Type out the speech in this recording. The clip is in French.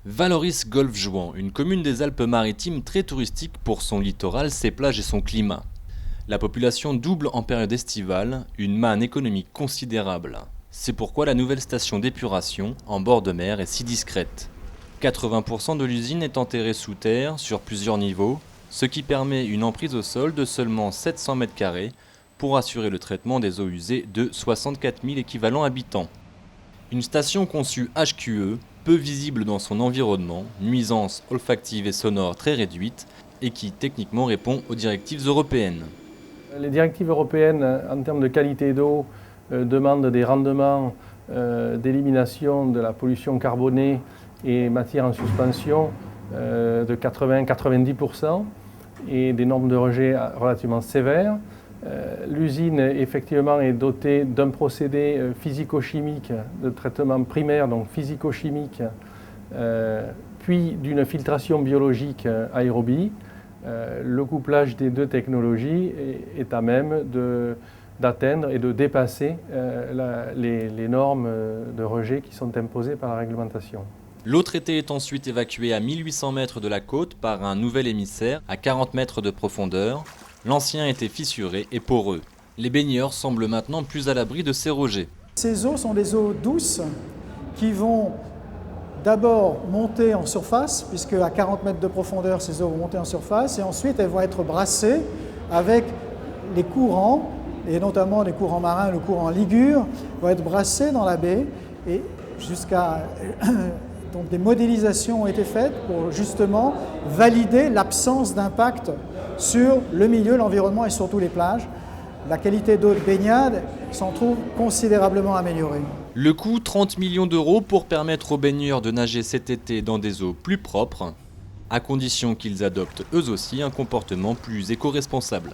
Valoris Golfe-Juan, une commune des Alpes-Maritimes très touristique pour son littoral, ses plages et son climat. La population double en période estivale, une manne économique considérable. C'est pourquoi la nouvelle station d'épuration, en bord de mer, est si discrète. 80% de l'usine est enterrée sous terre, sur plusieurs niveaux, ce qui permet une emprise au sol de seulement 700 m² pour assurer le traitement des eaux usées de 64 000 équivalents habitants. Une station conçue HQE, peu visible dans son environnement, nuisances olfactives et sonores très réduites, et qui techniquement répond aux directives européennes. Les directives européennes en termes de qualité d'eau demandent des rendements d'élimination de la pollution carbonée et matière en suspension de 80-90% et des normes de rejet relativement sévères. L'usine effectivement est dotée d'un procédé physico-chimique de traitement primaire, donc physico-chimique, puis d'une filtration biologique aérobie. Le couplage des deux technologies est à même d'atteindre et de dépasser les normes de rejet qui sont imposées par la réglementation. L'eau traitée est ensuite évacuée à 1800 mètres de la côte par un nouvel émissaire à 40 mètres de profondeur. L'ancien était fissuré et poreux. Les baigneurs semblent maintenant plus à l'abri de ces rejets. Ces eaux sont des eaux douces qui vont d'abord monter en surface, puisque à 40 mètres de profondeur, ces eaux vont monter en surface, et ensuite elles vont être brassées avec les courants, et notamment les courants marins, le courant ligure, vont être brassés dans la baie, et jusqu'à... Donc des modélisations ont été faites pour justement valider l'absence d'impact sur le milieu, l'environnement et surtout les plages. La qualité d'eau de baignade s'en trouve considérablement améliorée. Le coût, 30 millions d'euros pour permettre aux baigneurs de nager cet été dans des eaux plus propres, à condition qu'ils adoptent eux aussi un comportement plus éco-responsable.